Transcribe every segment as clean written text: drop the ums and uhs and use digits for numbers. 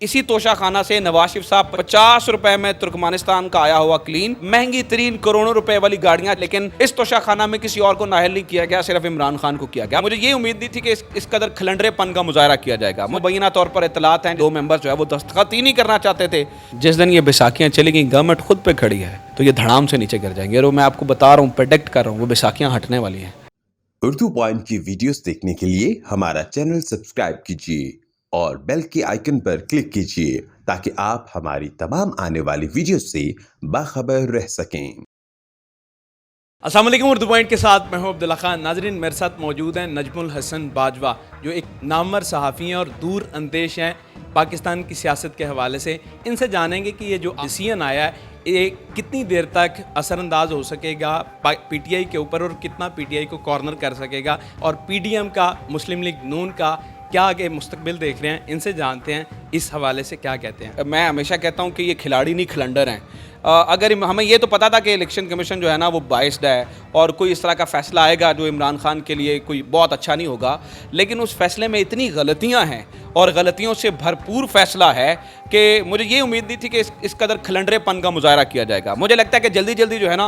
इसी तोशाखाना से नवाज शरीफ साहब 50 रुपए में तुर्कमानिस्तान का आया हुआ क्लीन, महंगी तरीन करोड़ों रुपए वाली गाड़ियां, लेकिन इस तोशाखाना में किसी और को नाअहल नहीं किया गया, सिर्फ इमरान खान को किया गया। मुझे ये उम्मीद नहीं थी कि इस कदर खलंडरेपन का मुजाहरा किया जाएगा। मुबैना तौर पर इत्तलात हैं, 2 मेंबर जो है वो दस्तखत ही नहीं करना चाहते थे। जिस दिन ये बैसाखियां चली गई, गवर्नमेंट खुद पे खड़ी है, तो ये धड़ाम से नीचे गिर जाएंगे। और मैं आपको बता रहा हूँ, प्रेडिक्ट कर रहा हूँ, वो बैसाखियां हटने वाली हैं। उर्दू पॉइंट की वीडियोस देखने के लिए हमारा चैनल सब्सक्राइब कीजिए और बेल के आइकन पर क्लिक कीजिए ताकि आप हमारी तमाम आने वाली वीडियोस से बाखबर रह सकें। अस्सलाम वालेकुम, उर्दू पॉइंट के साथ मैं हूं अब्दुल्ला खान। नाजरीन, मेरे साथ मौजूद हैं नजमुल हसन बाजवा, जो एक नामवर सहाफ़ी हैं और दूर अंदेश हैं पाकिस्तान की सियासत के हवाले से। इनसे जानेंगे कि ये जो डिसीजन आया है ये कितनी देर तक असरअंदाज हो सकेगा पीटीआई के ऊपर और कितना पीटीआई को कॉर्नर कर सकेगा, और पीडीएम का, मुस्लिम लीग नून का क्या आगे मुस्तकबिल देख रहे हैं। इनसे जानते हैं इस हवाले से क्या कहते हैं। मैं हमेशा कहता हूँ कि ये खिलाड़ी नहीं, खिलंडर हैं। अगर हमें ये तो पता था कि इलेक्शन कमीशन जो है ना वो बाइस्ड है और कोई इस तरह का फ़ैसला आएगा जो इमरान खान के लिए कोई बहुत अच्छा नहीं होगा, लेकिन उस फैसले में इतनी गलतियां हैं और गलतियों से भरपूर फ़ैसला है कि मुझे ये उम्मीद नहीं थी कि इस कदर खलंडरेपन का मुजाहरा किया जाएगा। मुझे लगता है कि जल्दी जल्दी जो है ना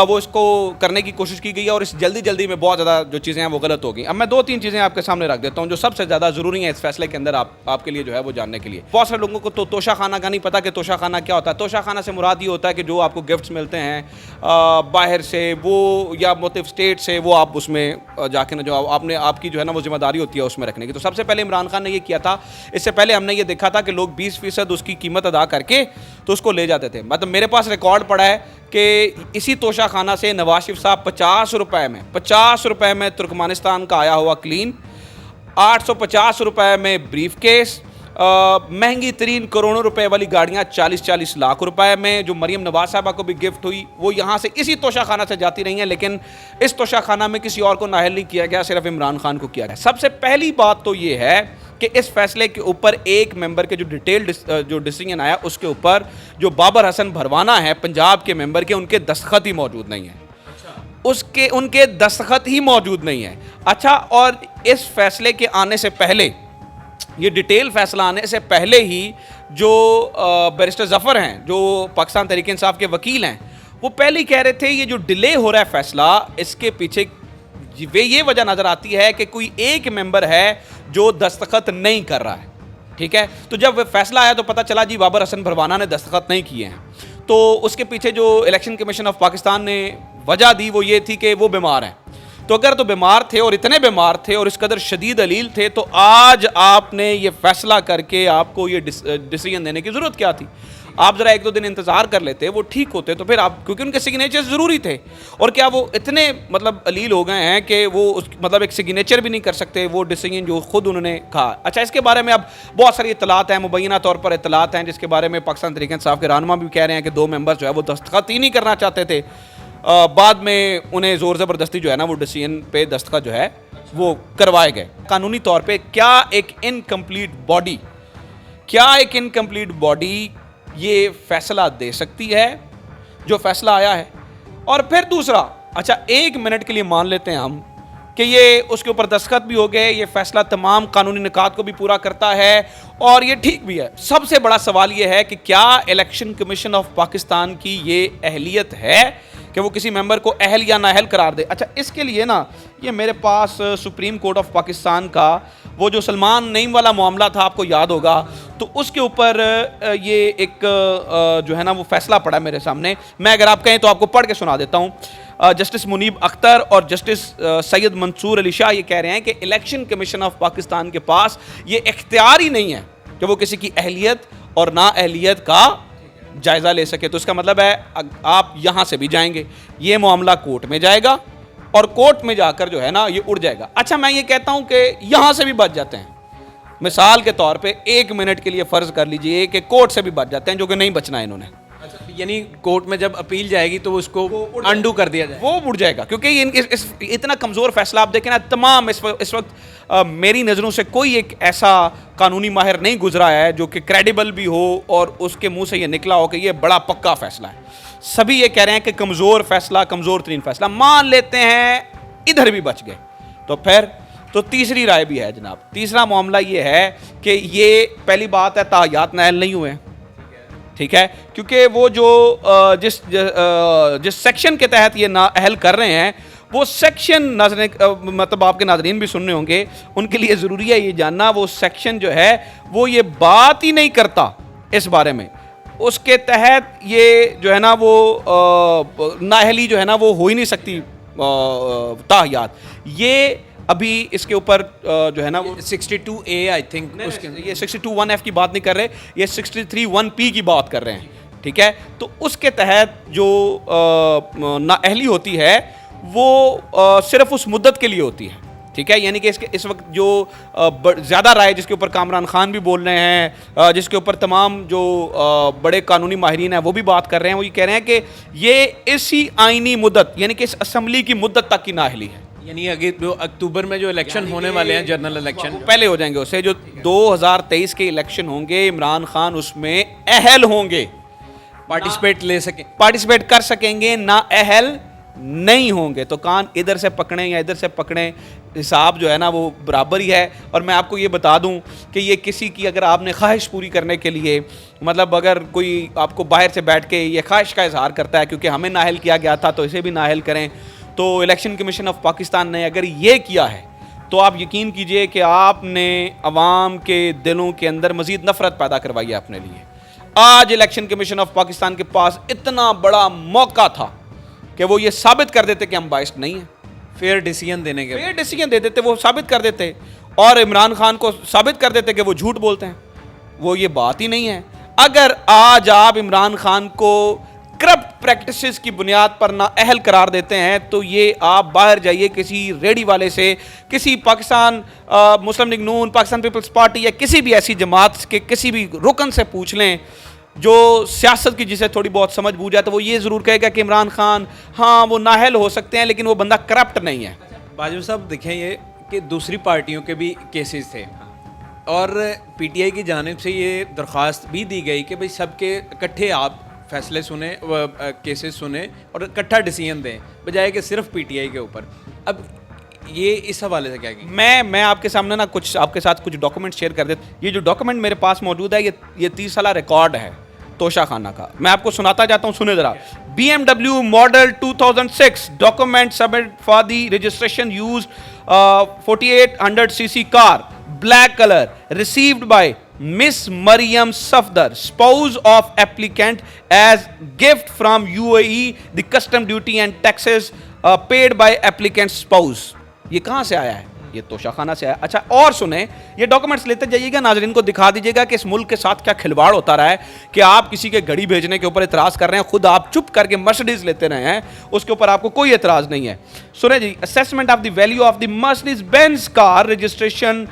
वो इसको करने की कोशिश की गई है और इस जल्दी जल्दी में बहुत ज़्यादा जो चीज़ें हैं वो गलत हो गई। अब मैं 2-3 चीज़ें आपके सामने रख देता हूँ जो सबसे ज़्यादा ज़रूरी हैं इस फैसले के अंदर आपके लिए जो है वो जानने के लिए। बहुत सारे लोगों को तो तोशाखाना का नहीं पता कि तोशाखाना क्या होता है। तोशाखाना से मुराद ये होता है कि जो आपको गिफ्ट्स मिलते हैं बाहर से, वो या मुख्तलिफ स्टेट से, वो आप उसमें जाके ना जो आपकी जो है ना वो जिम्मेदारी होती है उसमें रखने की। तो सबसे पहले इमरान खान ने ये किया था। इससे पहले हमने ये देखा था कि लोग 20% उसकी कीमत अदा करके तो उसको ले जाते थे। मतलब मेरे पास रिकॉर्ड पड़ा है कि इसी तोशाखाना से नवाज शरीफ साहब 50 रुपए में तुर्कमानिस्तान का आया हुआ क्लीन, 850 रुपए में ब्रीफ केस, महंगी तरीन करोड़ों रुपए वाली गाड़ियां 40-40 लाख रुपए में, जो मरीम नवाज साहबा को भी गिफ्ट हुई, वो यहाँ से इसी तोशाखाना से जाती रही हैं। लेकिन इस तोशाखाना में किसी और को नाअहल नहीं किया गया, सिर्फ इमरान खान को किया गया। सबसे पहली बात तो ये है कि इस फैसले के ऊपर एक मेंबर के जो जो डिसीजन आया उसके ऊपर जो बाबर हसन भरवाना है पंजाब के मेंबर के, उनके दस्तखत ही मौजूद नहीं है। उनके दस्तखत ही मौजूद नहीं है। अच्छा, और इस फैसले के आने से पहले, ये डिटेल फैसला आने से पहले ही जो बैरिस्टर जफ़र हैं, जो पाकिस्तान तहरीक इंसाफ के वकील हैं, वो पहले ही कह रहे थे ये जो डिले हो रहा है फैसला, इसके पीछे ये वजह नज़र आती है कि कोई एक मेंबर है जो दस्तखत नहीं कर रहा है। ठीक है, तो जब फैसला आया तो पता चला जी बाबर हसन भरवाना ने दस्तखत नहीं किए हैं। तो उसके पीछे जो इलेक्शन कमीशन ऑफ पाकिस्तान ने वजह दी वो ये थी कि वो बीमार हैं। तो अगर तो बीमार थे और इतने बीमार थे और इस कदर शदीद अलील थे, तो आज आपने ये फैसला करके आपको ये डिसीजन देने की ज़रूरत क्या थी? आप ज़रा 1-2 दिन इंतज़ार कर लेते, वो ठीक होते तो फिर आप, क्योंकि उनके सिग्नेचर ज़रूरी थे। और क्या वो इतने मतलब अलील हो गए हैं कि वो मतलब एक सिग्नेचर भी नहीं कर सकते वो डिसीजन जो खुद उन्होंने कहा। अच्छा, इसके बारे में अब बहुत सारी इत्तलात हैं, मुबैना तौर पर इत्तलात हैं, जिसके बारे में पाकिस्तान तहरीक इंसाफ के रहनुमा भी कह रहे हैं कि 2 मेंबर जो है वो दस्तखत ही नहीं करना चाहते थे। बाद में उन्हें ज़ोर ज़बरदस्ती जो है ना वो डिसीजन पे दस्तखत जो है वो करवाए गए। कानूनी तौर पे क्या एक इनकम्प्लीट बॉडी ये फैसला दे सकती है जो फैसला आया है? और फिर दूसरा, अच्छा 1 मिनट के लिए मान लेते हैं हम कि ये उसके ऊपर दस्तखत भी हो गए, ये फैसला तमाम कानूनी निकात को भी पूरा करता है और ये ठीक भी है। सबसे बड़ा सवाल ये है कि क्या इलेक्शन कमीशन ऑफ पाकिस्तान की ये अहलियत है कि वो किसी मेंबर को अहल या नाअहल करार दे? अच्छा, इसके लिए ना ये मेरे पास सुप्रीम कोर्ट ऑफ पाकिस्तान का वो जो सलमान नईम वाला मामला था, आपको याद होगा, तो उसके ऊपर ये एक जो है ना वो फैसला पड़ा मेरे सामने। मैं अगर आप कहें तो आपको पढ़ के सुना देता हूँ। जस्टिस मुनीब अख्तर और जस्टिस सैयद मंसूर अली शाह ये कह रहे हैं कि इलेक्शन कमीशन ऑफ पाकिस्तान के पास ये इख्तियार ही नहीं है कि वो किसी की अहलियत और नाअहलियत का जायज़ा ले सके। तो इसका मतलब है आप यहाँ से भी जाएंगे, ये मामला कोर्ट में जाएगा और कोर्ट में जाकर जो है ना ये उड़ जाएगा। अच्छा, मैं ये कहता हूँ कि यहाँ से भी बच जाते हैं। मिसाल के तौर पे 1 मिनट के लिए फ़र्ज़ कर लीजिए कि कोर्ट से भी बच जाते हैं, जो कि नहीं बचना है इन्होंने। अच्छा, यानी कोर्ट में जब अपील जाएगी तो उसको अंडू कर दिया जाए, वो उड़ जाएगा। क्योंकि इतना कमज़ोर फैसला आप देखें ना, तमाम इस वक्त मेरी नज़रों से कोई एक ऐसा कानूनी माहिर नहीं गुजरा है जो कि क्रेडिबल भी हो और उसके मुंह से ये निकला हो कि ये बड़ा पक्का फैसला है। सभी ये कह रहे हैं कि कमज़ोर फैसला, कमज़ोर तरीन फैसला। मान लेते हैं इधर भी बच गए, तो फिर तो तीसरी राय भी है जनाब। तीसरा मामला ये है कि ये पहली बात है ताहयात नाअहल नहीं हुए, ठीक है, क्योंकि वो जो जिस सेक्शन के तहत ये नाअहल कर रहे हैं वो सेक्शन मतलब आपके नाज़रीन भी सुनने होंगे, उनके लिए ज़रूरी है ये जानना, वो सेक्शन जो है वो ये बात ही नहीं करता इस बारे में। उसके तहत ये जो है ना वो नाअहली जो है ना वो हो ही नहीं सकती ताहयात। ये अभी इसके ऊपर जो है ना वो 62A आई थिंक उसके ये 62(1)(f) की बात नहीं कर रहे, ये 63(1)(p) की बात कर रहे हैं, ठीक है। तो उसके तहत जो नाअहली होती है वो सिर्फ उस मुद्दत के लिए होती है, ठीक है। यानी कि इस वक्त जो ज़्यादा राय जिसके ऊपर कामरान खान भी बोल रहे हैं, जिसके ऊपर तमाम जो बड़े कानूनी माहिरीन हैं वो भी बात कर रहे हैं, वो ये कह रहे हैं कि ये इसी आइनी मुद्दत यानी कि इस असम्बली की मुद्दत तक की नाअहली है। यानी अगर जो अक्टूबर में जो इलेक्शन होने वाले हैं, जनरल इलेक्शन, वो पहले हो जाएंगे उससे। जो 2023 के इलेक्शन होंगे, इमरान खान उसमें अहल होंगे, पार्टिसिपेट कर सकेंगे, ना अहल नहीं होंगे। तो कान इधर से पकड़ें या इधर से पकड़ें, हिसाब जो है ना वो बराबर ही है। और मैं आपको ये बता दूं कि ये किसी की अगर आपने ख्वाहिश पूरी करने के लिए, मतलब अगर कोई आपको बाहर से बैठ के ये ख्वाहिश का इजहार करता है क्योंकि हमें नाअहल किया गया था तो इसे भी नाअहल करें, तो इलेक्शन कमीशन ऑफ पाकिस्तान ने अगर ये किया है तो आप यकीन कीजिए कि आपने अवाम के दिलों के अंदर मज़ीद नफ़रत पैदा करवाई है अपने लिए। आज इलेक्शन कमीशन ऑफ पाकिस्तान के पास इतना बड़ा मौका था कि वो ये साबित कर देते कि हम बाइस्ड नहीं हैं, फेयर डिसीजन देने के, फेयर डिसीजन दे देते, वो साबित कर देते और इमरान खान को साबित कर देते कि वो झूठ बोलते हैं। वो ये बात ही नहीं है। अगर आज आप इमरान खान को करप्ट प्रैक्टिसेस की बुनियाद पर ना अहल करार देते हैं तो ये आप बाहर जाइए किसी रेडी वाले से, किसी पाकिस्तान मुस्लिम लीग नून, पाकिस्तान पीपल्स पार्टी या किसी भी ऐसी जमात के किसी भी रुकन से पूछ लें जो सियासत की जिसे थोड़ी बहुत समझ बूझ है, तो वो ये ज़रूर कहेगा कि इमरान खान हाँ वो नाअहल हो सकते हैं लेकिन वो बंदा करप्ट नहीं है। बाजवा साहब देखें ये कि दूसरी पार्टियों के भी केसेस थे और पीटीआई की जानिब से ये दरख्वास्त भी दी गई कि भाई सबके इकट्ठे आप फैसले सुने, केसेस सुने और इकट्ठा डिसीजन दें, बजाय कि सिर्फ पीटीआई के ऊपर। अब ये इस हवाले से क्या की मैं आपके सामने ना कुछ आपके साथ कुछ डॉक्यूमेंट शेयर कर देता। ये जो डॉक्यूमेंट मेरे पास मौजूद है ये 30 साल रिकॉर्ड है तोशा खाना का। मैं आपको सुनाता जाता हूँ, सुने जरा। BMW model 2006 document submit for the registration use 4800cc car, black colour, received by Miss Mariam Safdar, spouse of applicant, as gift from UAE, the custom duty and taxes paid by applicant's spouse। ये कहाँ से आया है? ये तोशा खाना से आया। अच्छा और सुने, ये डॉक्यूमेंट्स लेते जाइएगा, नाजरीन को दिखा दीजिएगा कि इस मुल्क के साथ क्या खिलवाड़ होता रहा है कि आप किसी के घड़ी भेजने के ऊपर इतराज़ कर रहे हैं, खुद आप चुप करके मर्सिडीज लेते रहे हैं, उसके ऊपर आपको कोई एतराज़ नहीं है। सुने जी, assessment of the value of the Mercedes Benz car registration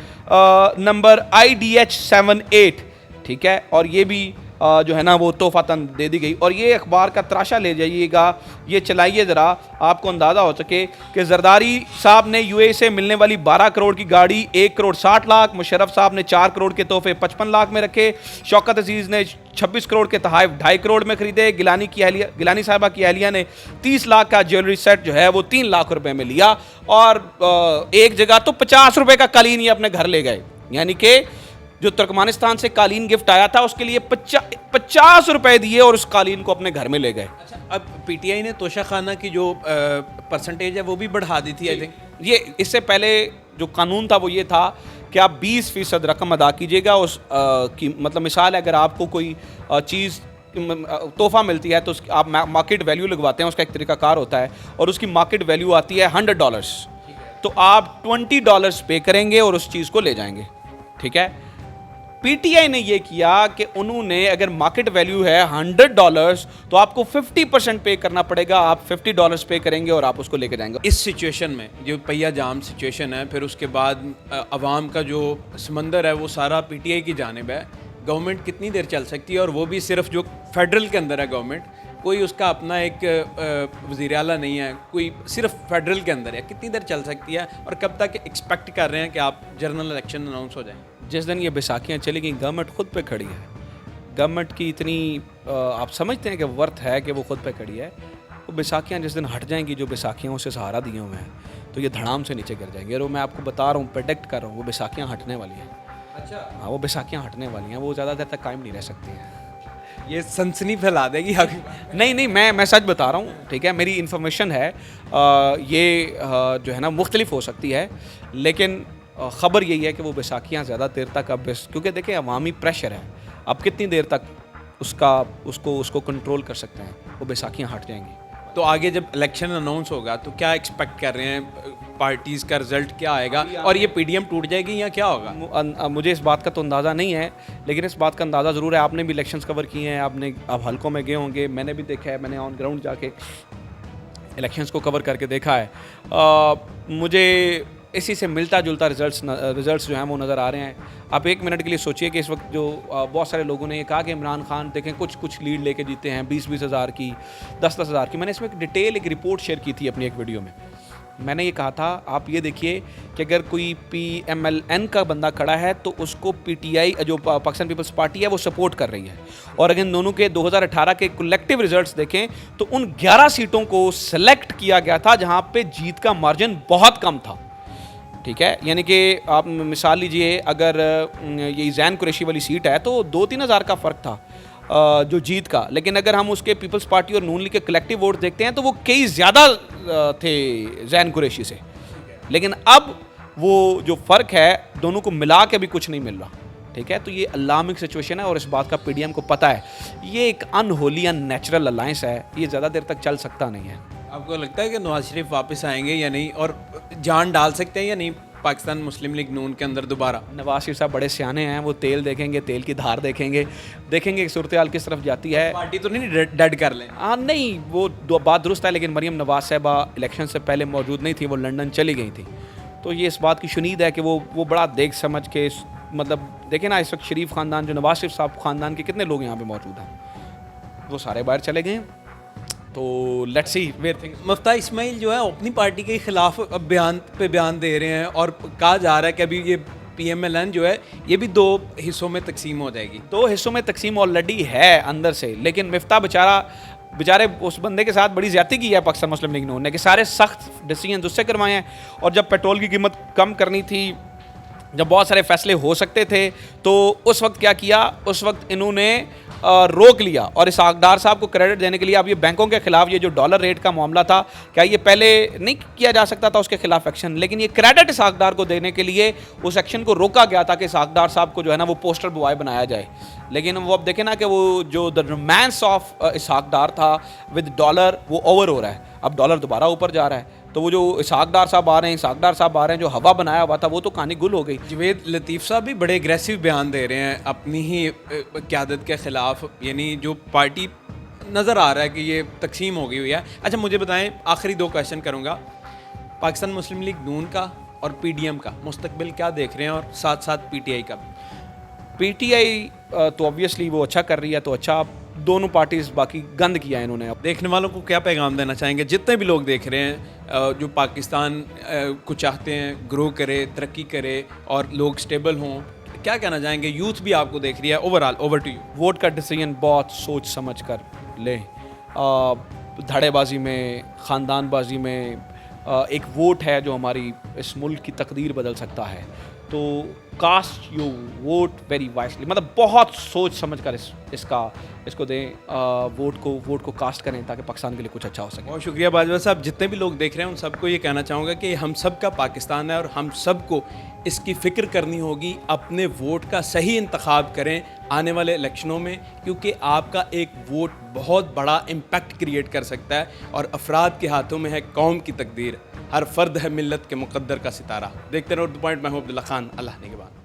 number IDH 78, ठीक है। और ये भी जो है ना वो तोहफातन दे दी गई। और ये अखबार का तराशा ले जाइएगा, ये चलाइए ज़रा, आपको अंदाज़ा हो सके कि जरदारी साहब ने UAE से मिलने वाली 12 करोड़ की गाड़ी 1 करोड़ 60 लाख, मुशर्रफ साहब ने 4 करोड़ के तोहफे 55 लाख में रखे, शौकत अजीज़ ने 26 करोड़ के तोहफे 2.5 करोड़ में खरीदे, गिलानी साहबा की अहलिया ने 30 लाख का ज्वेलरी सेट जो है वो 3 लाख रुपए में लिया और एक जगह तो 50 रुपए का कालीन ये अपने घर ले गए। यानी कि जो तुर्कमानिस्तान से कालीन गिफ्ट आया था उसके लिए 50 रुपए दिए और उस कालीन को अपने घर में ले गए। अच्छा, अब पीटीआई ने तोशा खाना की जो परसेंटेज है वो भी बढ़ा दी थी आई थिंक। ये इससे पहले जो कानून था वो ये था कि आप 20% रकम अदा कीजिएगा उस की, मतलब मिसाल है अगर आपको कोई चीज़ तोहफा मिलती है तो आप मार्केट वैल्यू लगवाते हैं, उसका एक तरीकाकार होता है और उसकी मार्केट वैल्यू आती है $100, तो आप $20 पे करेंगे और उस चीज़ को ले जाएंगे, ठीक है। पीटीआई ने ये किया कि उन्होंने अगर मार्केट वैल्यू है $100 तो आपको 50% पे करना पड़ेगा, आप $50 पे करेंगे और आप उसको लेके जाएंगे। इस सिचुएशन में जो पहिया जाम सिचुएशन है, फिर उसके बाद अवाम का जो समंदर है वो सारा पीटीआई की जानिब है, गवर्नमेंट कितनी देर चल सकती है? और वो भी सिर्फ जो फेडरल के अंदर है गवर्नमेंट, कोई उसका अपना एक वज़ीर आला नहीं है, कोई सिर्फ फेडरल के अंदर है, कितनी देर चल सकती है और कब तक एक्सपेक्ट कर रहे हैं कि आप जनरल इलेक्शन अनाउंस हो जाए? जिस दिन ये बैसाखियाँ चलेंगी गवर्नमेंट खुद पे खड़ी है, गवर्नमेंट की इतनी आप समझते हैं कि वर्थ है कि वो खुद पे खड़ी है। वो बैसाखियाँ जिस दिन हट जाएंगी, जो बैसाखियाँ उसे सहारा दिए हुए हैं, तो ये धड़ाम से नीचे गिर जाएंगे। और मैं आपको बता रहा हूँ, प्रेडिक्ट कर रहा हूँ, वो बैसाखियाँ हटने वाली हैं। अच्छा, हाँ, वो बैसाखियाँ हटने वाली हैं, वो ज़्यादा देर तक कायम नहीं रह सकती हैं। ये सनसनी फैला देगी अभी। नहीं, मैं सच बता रहा हूँ, ठीक है, मेरी इन्फॉर्मेशन है। ये जो है ना मुख्तलिफ हो सकती है, लेकिन ख़बर यही है कि वो बैसाखियाँ ज़्यादा देर तक अब क्योंकि देखिए अवामी प्रेशर है, अब कितनी देर तक उसको कंट्रोल कर सकते हैं, वो बैसाखियाँ हट जाएंगी। तो आगे जब इलेक्शन अनाउंस होगा तो क्या एक्सपेक्ट कर रहे हैं, पार्टीज़ का रिजल्ट क्या आएगा और ये पीडीएम टूट जाएगी या क्या होगा? मुझे इस बात का तो अंदाज़ा नहीं है, लेकिन इस बात का अंदाज़ा ज़रूर है। आपने भी इलेक्शंस कवर किए हैं, आप हलकों में गए होंगे, मैंने भी देखा है, मैंने ऑन ग्राउंड जाके इलेक्शंस को कवर करके देखा है। मुझे इसी से मिलता जुलता रिजल्ट्स जो हैं वो नज़र आ रहे हैं। आप एक मिनट के लिए सोचिए कि इस वक्त जो बहुत सारे लोगों ने ये कहा कि इमरान खान देखें कुछ लीड लेके जीते हैं, 20-20 हज़ार की, 10-10 हज़ार की। मैंने इसमें एक रिपोर्ट शेयर की थी अपनी एक वीडियो में। मैंने ये कहा था, आप ये देखिए कि अगर कोई PMLN का बंदा खड़ा है तो उसको PTI जो पाकिस्तान पीपल्स पार्टी है वो सपोर्ट कर रही है, और अगर इन दोनों के 2018 के कलेक्टिव रिजल्ट्स देखें तो उन 11 सीटों को सेलेक्ट किया गया था जहां पे जीत का मार्जिन बहुत कम था। ठीक है, यानी कि आप मिसाल लीजिए, अगर ये ज़ैन कुरैशी वाली सीट है तो 2-3 हज़ार का फ़र्क था जो जीत का, लेकिन अगर हम उसके पीपल्स पार्टी और नून लीग के कलेक्टिव वोट देखते हैं तो वो कई ज़्यादा थे ज़ैन कुरैशी से। लेकिन अब वो जो फ़र्क है दोनों को मिला के भी कुछ नहीं मिल रहा। ठीक है, तो ये अलार्मिंग सिचुएशन है और इस बात का पीडीएम को पता है। ये एक अनहोली अननेचुरल अलायंस है, ये ज़्यादा देर तक चल सकता नहीं है। आपको लगता है कि नवाज शरीफ वापस आएंगे या नहीं, और जान डाल सकते हैं या नहीं पाकिस्तान मुस्लिम लीग नून के अंदर दोबारा? नवाज शरीफ साहब बड़े सियाने हैं, वो तेल देखेंगे, तेल की धार देखेंगे कि सूरत हाल किस तरफ जाती है। पार्टी तो नहीं डेड कर लें? हाँ नहीं, वो बात दुरुस्त है, लेकिन मरीम नवाज साहबा इलेक्शन से पहले मौजूद नहीं थी, वो लंदन चली गई थी। तो ये इस बात की शुनीद है कि वो बड़ा देख समझ के, मतलब देखें ना इस वक्त शरीफ ख़ानदान, जो नवाज शरीफ साहब ख़ानदान के कितने लोग यहाँ पे मौजूद हैं, वो सारे बाहर चले गए। तो let's see where things. Mufta Ismail जो है अपनी पार्टी के खिलाफ अब बयान दे रहे हैं, और कहा जा रहा है कि अभी ये PMLN जो है ये भी 2 हिस्सों में तकसीम हो जाएगी। 2 हिस्सों में तकसीम ऑलरेडी है अंदर से, लेकिन मिफ्ता बेचारे उस बंदे के साथ बड़ी ज़्यादती की है पाकिस्तान मुस्लिम लीग नून ने कि सारे सख्त डिसीजन उससे करवाए हैं। और जब पेट्रोल की कीमत कम करनी थी, जब बहुत सारे फैसले हो सकते थे, तो उस वक्त क्या किया, उस वक्त इन्होंने रोक लिया। और इसहाक डार साहब को क्रेडिट देने के लिए, अब ये बैंकों के खिलाफ ये जो डॉलर रेट का मामला था, क्या ये पहले नहीं किया जा सकता था उसके खिलाफ एक्शन, लेकिन ये क्रेडिट इसहाक डार को देने के लिए उस एक्शन को रोका गया था कि इसहाक डार साहब को जो है ना वो पोस्टर बॉय बनाया जाए। लेकिन वो अब देखें ना कि वो जो द रोमांस ऑफ इसहाक डार था विद डॉलर, वो ओवर हो रहा है। अब डॉलर दोबारा ऊपर जा रहा है, तो वो जो इसहाक डार साहब आ रहे हैं, जो हवा बनाया हुआ था, वो तो कहानी गुल हो गई। जवेद लतीफ़ साहब भी बड़े एग्रेसिव बयान दे रहे हैं अपनी ही क़यादत के ख़िलाफ़, यानी जो पार्टी नज़र आ रहा है कि ये तकसीम हो गई हुई है। अच्छा मुझे बताएं, आखिरी 2 क्वेश्चन करूँगा, पाकिस्तान मुस्लिम लीग नून का और PDM का मुस्तकबिल क्या देख रहे हैं, और साथ साथ PTI का भी? PTI तो ऑब्वियसली वो अच्छा कर रही है, तो अच्छा, दोनों पार्टीज बाकी गंद किया है इन्होंने। देखने वालों को क्या पैगाम देना चाहेंगे, जितने भी लोग देख रहे हैं जो पाकिस्तान को चाहते हैं ग्रो करे, तरक्की करे और लोग स्टेबल हों, क्या कहना चाहेंगे? यूथ भी आपको देख रही है, overall over to you. Vote का डिसीजन बहुत सोच समझ कर लें। धड़ेबाजी में, ख़ानदानबाजी में, एक वोट है जो हमारी इस मुल्क की तकदीर बदल सकता है। तो cast you vote very wisely, मतलब बहुत सोच समझ कर इसको दें, वोट को कास्ट करें ताकि पाकिस्तान के लिए कुछ अच्छा हो सके। बहुत शुक्रिया बाजवा साहब। जितने भी लोग देख रहे हैं उन सबको ये कहना चाहूँगा कि हम सब का पाकिस्तान है और हम सबको इसकी फ़िक्र करनी होगी, अपने वोट का सही इंतखाब करें आने वाले इलेक्शनों में, क्योंकि आपका एक वोट बहुत बड़ा इम्पैक्ट क्रिएट कर सकता है और अफराद के हाथों में है कौम की तकदीर। हर फ़र्द है मिल्लत के मुक़द्दर का सितारा। देखते रहो उर्दू पॉइंट। मैं हूं अब्दुल्ला खान, अल्लाह ने के बाद।